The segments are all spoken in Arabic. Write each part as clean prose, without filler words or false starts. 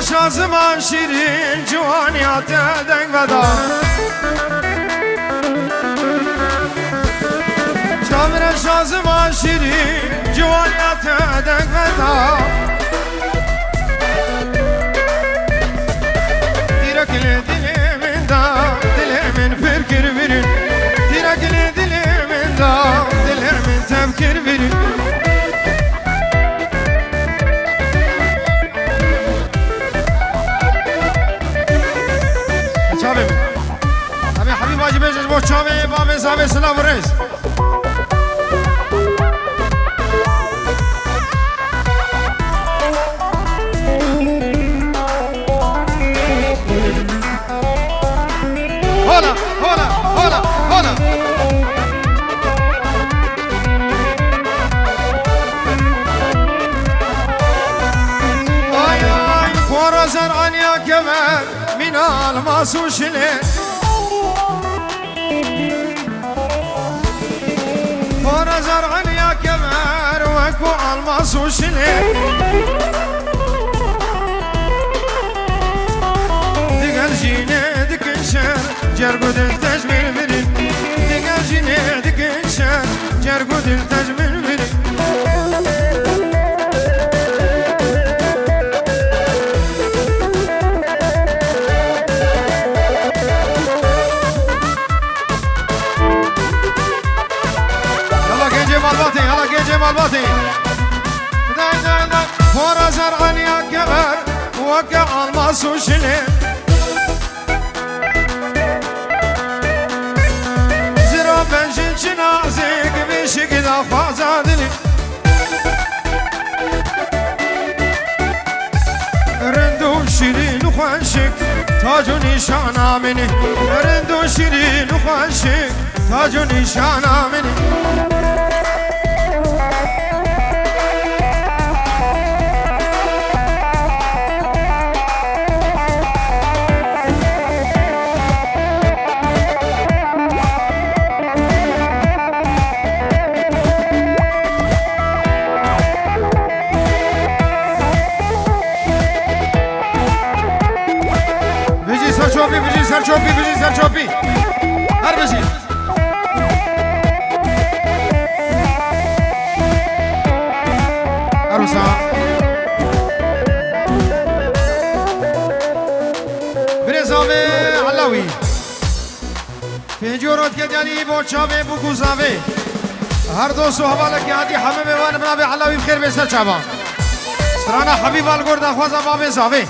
شازمان شیرین جوانیات دنگ ودا شامر شازمان شیرین جوانیات دنگ ودا دیرکل دل من دا دل من فکر برین دیرکل دل من دا دل من تفکر برین چاوی بابی صاحب سلام رئیس هولا هولا هولا هولا آی آی فرزر عنیا کمر من الماس وشله فرزر عنيا كمر وكو الماس وشلي دقل جيني دكنشر جرقود التجميل بري دقل جيني دكنشر جرقود التجميل بري هلا جيجي مالباتي داي فرزر عنيا كبر وقع الماس وشلي زرا بنجن جنازك بيشك دا فازادلي رندو شيرين وخوانشك تاج نشانا مني رندو شيرين وخوانشك تاج نشانا مني بيجي سر شوبي هر بيجي عروسا برزاوي علاوي پنجورات كدياني بوچاوي بوكوزاوي هر دوستو حوالك يادي حمامي وان بنابي علاوي بخير بسر شابا سترانا حبيب الگرد اخوازا بابي زاوي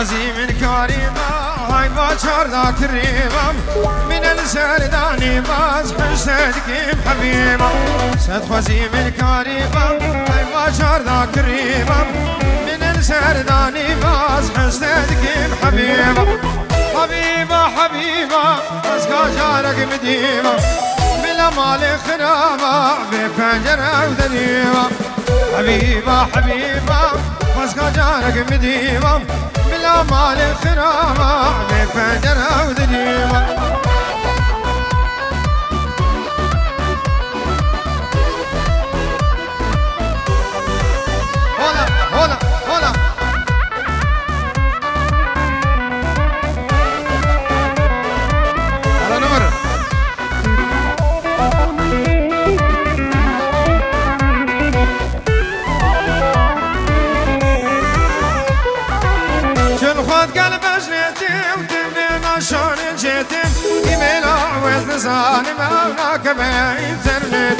خوزي من كريمة هاي باچار دا كريمة من السرداني باز حسدك حبيبة صد خوزي من كريمة هاي باچار دا كريمة من السرداني باز حسدك حبيبة حبيبة حبيبة بس كاجارك مديمة بلا مال خرامة بفنجرة ودنيمة حبيبة حبيبة بس كاجارك مديمة بلا مال خرامة بفجرة ودنيمة هولا هولا هولا على نمر شان جيتم إيميلا وزن زاني ماونا كما إنترنت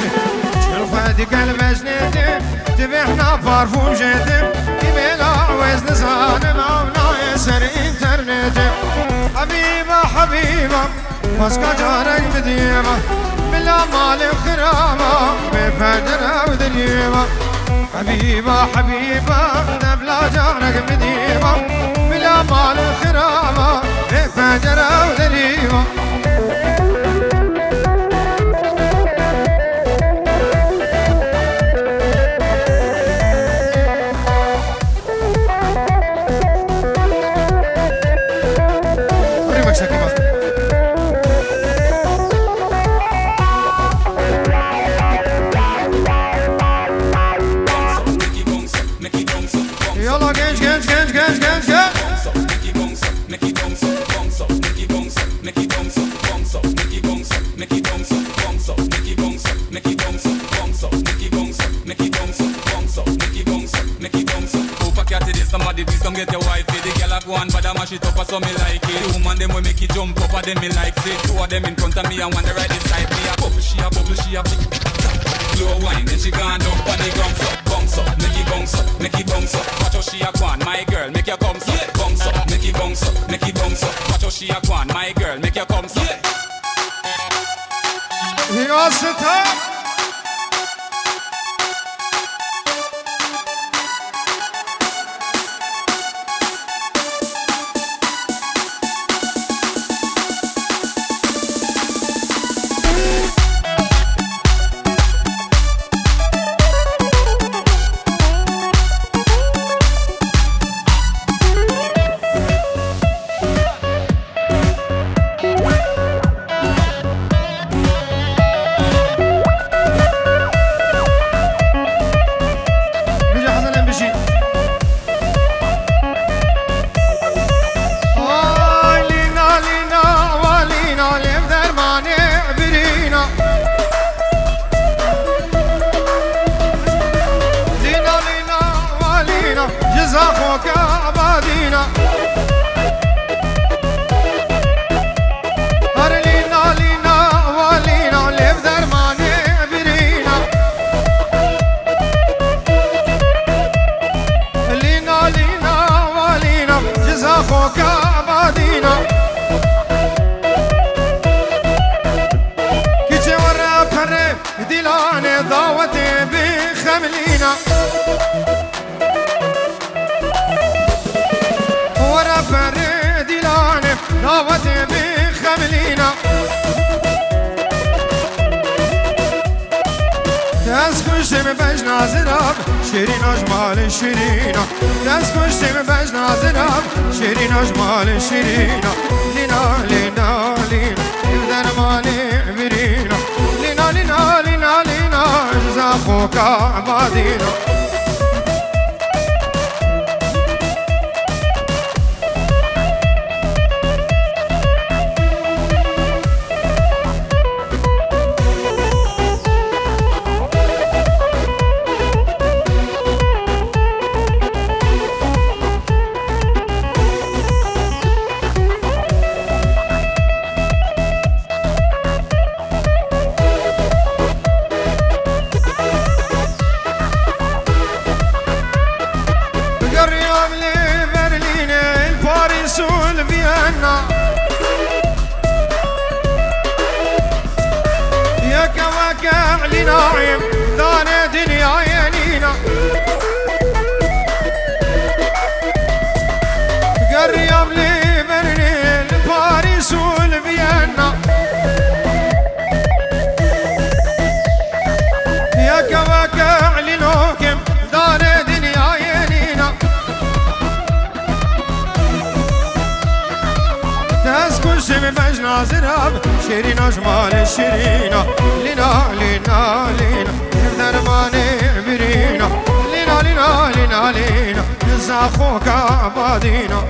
شلفادي قلب جنيتم تبعنا بارفوم جيتم إيميلا وزن زاني ماونا يسر إنترنت حبيبة حبيبة مسكا جارك مديمة بلا مال خرامة بفجرة ودنيمة حبيبة حبيبة نبلا جارك مديمة بلا مال خرامة بفجرة ودنيمة سبك سكيبة يلا جنج جنج جنج جنج جنج جنج Somebody please come get your wife. The girl a go on, but I mash it up, so me like it. The woman them will make it jump up, and them me like it. Two of them in front of me and one the right beside me. A bubble, she a slow wine, then she gone down on the bounce up, make it bounce up, make it bounce up. Watch how she a go on, my girl, make your bounce up, bounce up, make it bounce up, make it bounce up. Watch how she a go on, my girl, make your bounce up. يا ستار دعوتي بخملينا تسكشتي من بجنا زراب شيرين أجمال شيرينا تسكشتي من بجنا زراب شيرين أجمال شيرينا لنا لنا لنا يبدأ مالي برينا لنا لنا لنا لنا جزاخوك عبادينا ناعم دانا دنيا ينينا قريب لي برلين باريس والفيينا يا كواكع لنوكم دانا دنيا ينينا تسكن شم بجنا زراب شيرين أجمال شيرينا لنا لنا لنا درماني برينا لنا لنا لنا لنا نزاخوك عبادينا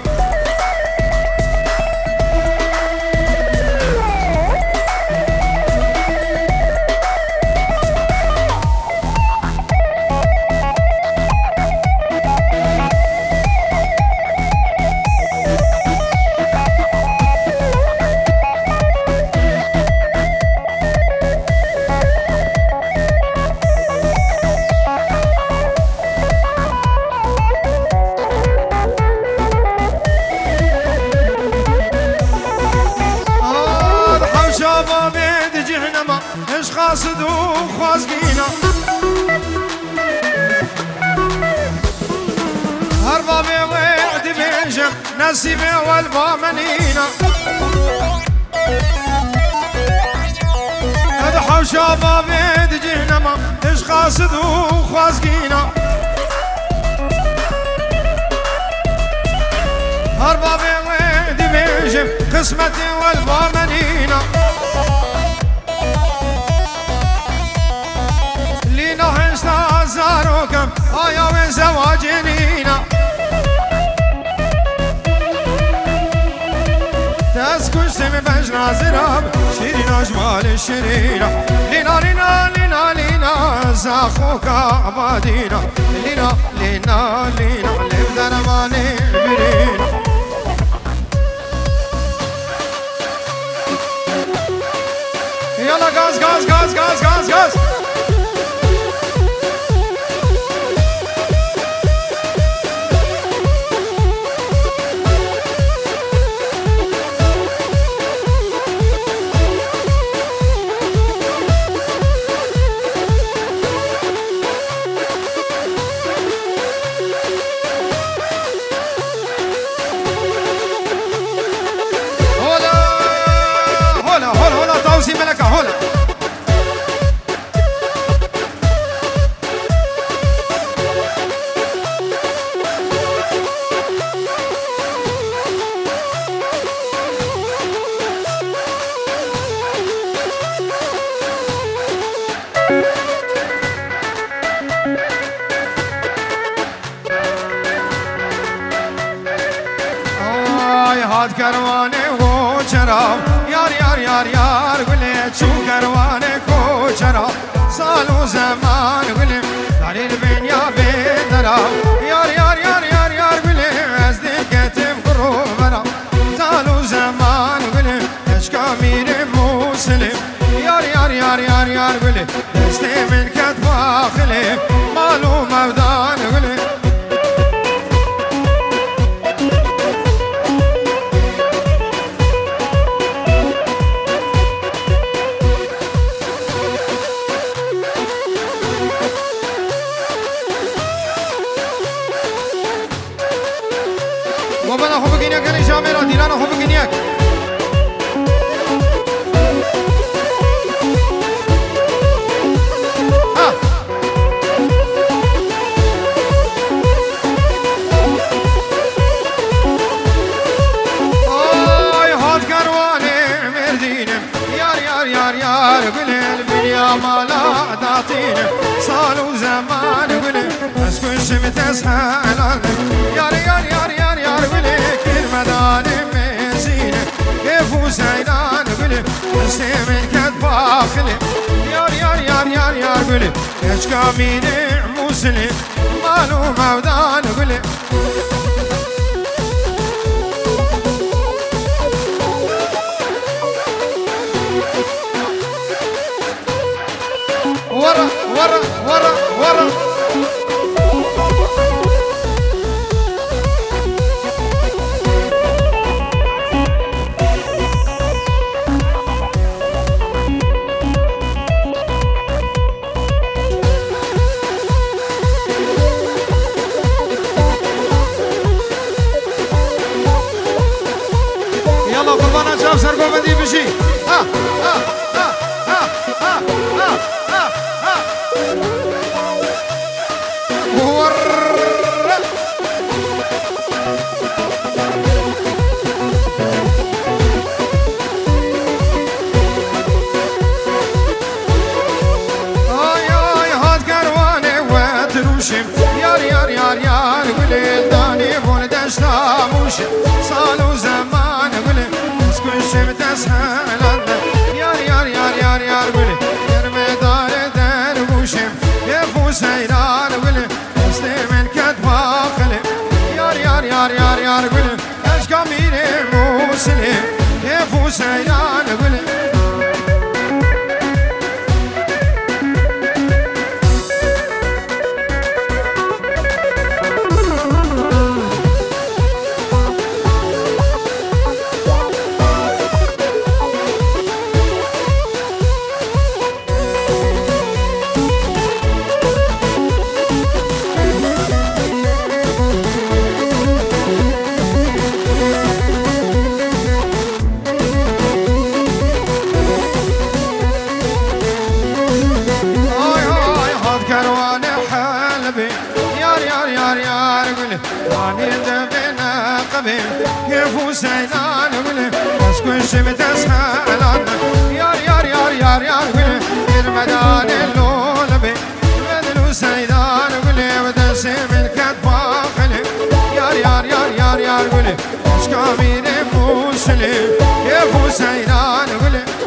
قاصد وخوازقينا هربا بيضيع دبيجم نسيبي والبامنينا ادحو شابا بيد جهنما اش قاصد وخوازقينا هربا بيضيع دبيجم قسمتي والبامنينا لينا هشتا زاروكم آيا من زواجنينا تسكن سمي بجنا زراب شيرين أجمال الشرينة لينا لينا لينا لينا زاخوك عبادينا لينا لينا لينا لبدر مالي برينا يلا غاز غاز غاز غاز غاز غاز توزي ملكة هنا هاد كرواني هو شراب يار يار يار يار قلت شو كرواني هو شراب صالو زمان قلت داري البنيا بدراب يار يار يار يار يار قلت ازدي كتم قروبنا صالو زمان قلت اشكا مين مسلم يار يار يار يار يار قلت ازدي من كتفا خلف مالو مبدان قلت وبنا خوب گینیک کنی جامعه دیلان خوب گینیک آی هات کروانه مردینم یار یار یار یار گلل بنیا مالا داتینم سال و زمان گلل از کشم تسهلان یار یار یار یار یار گلل کرمدان مزینه کفو زیدان گلل استمن کد باخله یار یار یار یار یار گلل اشکا مینه مسلم مالو مودان گلل ورا ورا ورا ورا يلا قربانا شاف سرقو بدي بشي ها ها ها ها ها ها يار يار يار يار قليل داني بول دشتا موش صالو زمان قليل اسكن شمت اسهل يار يار يار يار يار قليل يرمي دار دار وشم يفو سيران قليل استمن كتفا خليل يار يار يار يار يار قليل اشكا ميري مسلم يفو سيران قليل كيف سيدان قلي وجم تسهلان يار يار يار يار يار قولي المدان اللولبي بدلو سيدان قولي ودسي من كتفا خلي يار يار يار يار يار قولي اشكامين موسلي كيفو سيدان قولي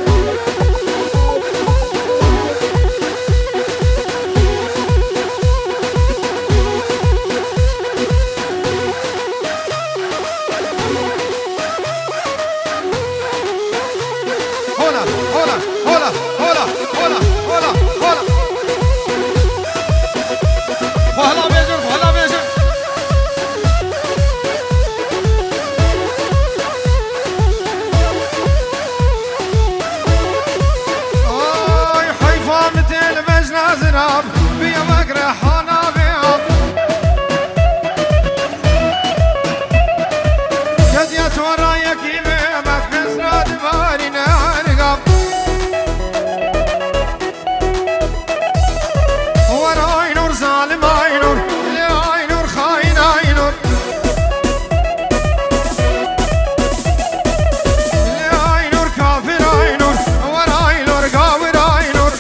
بيا مقرا حانا بيا قد يتورا يكيمي ما خسرا دباري نارقب وراي نور ظالم اي نور لاي نور خاين اي نور لاي نور كافر اي نور وراي نور قاور اي نور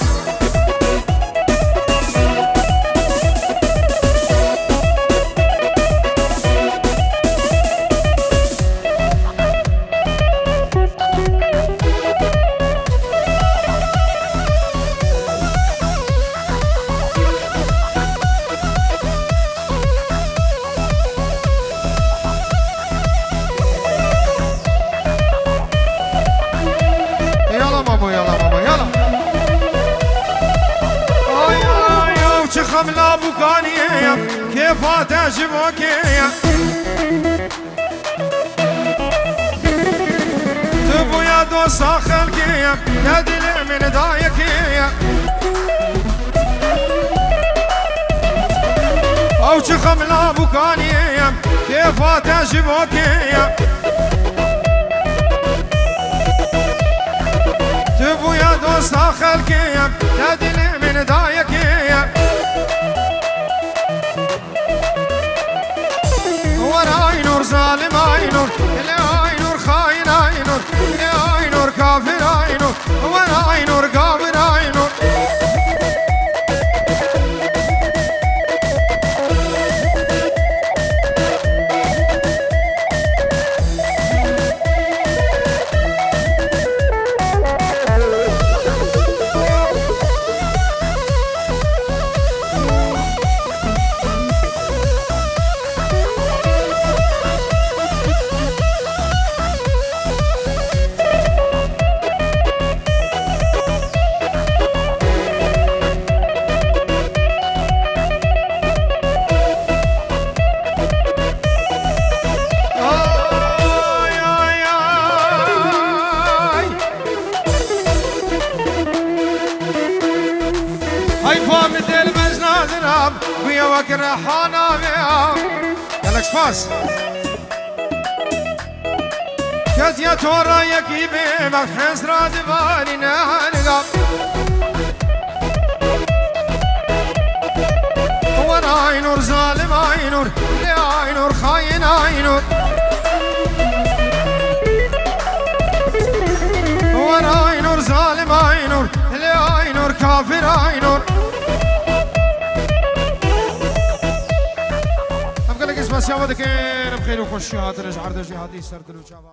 خملا بوكانية كيف تعجبك تبو يا دوسا خلقية يا دلع من دايكية أو خملا بوكانية كيف تعجبك تبو يا دوسا خلقية يا دلع من دايكية وراي نور ظالم اي نور لاي نور خاين اي نور لاي نور كافر اي نور وراي نور قابر اي نور ويا وكر حانا بيا يالك سباس كت يا تورا يكيبي ما خسرا دباري نهارقب وراي نور ظالم اي نور لاي نور خاين اي نور وراي نور ظالم اي نور لاي نور كافر اي نور بس يا ودك بخير وخش هات رجع عرض جهادي سرد الوجابه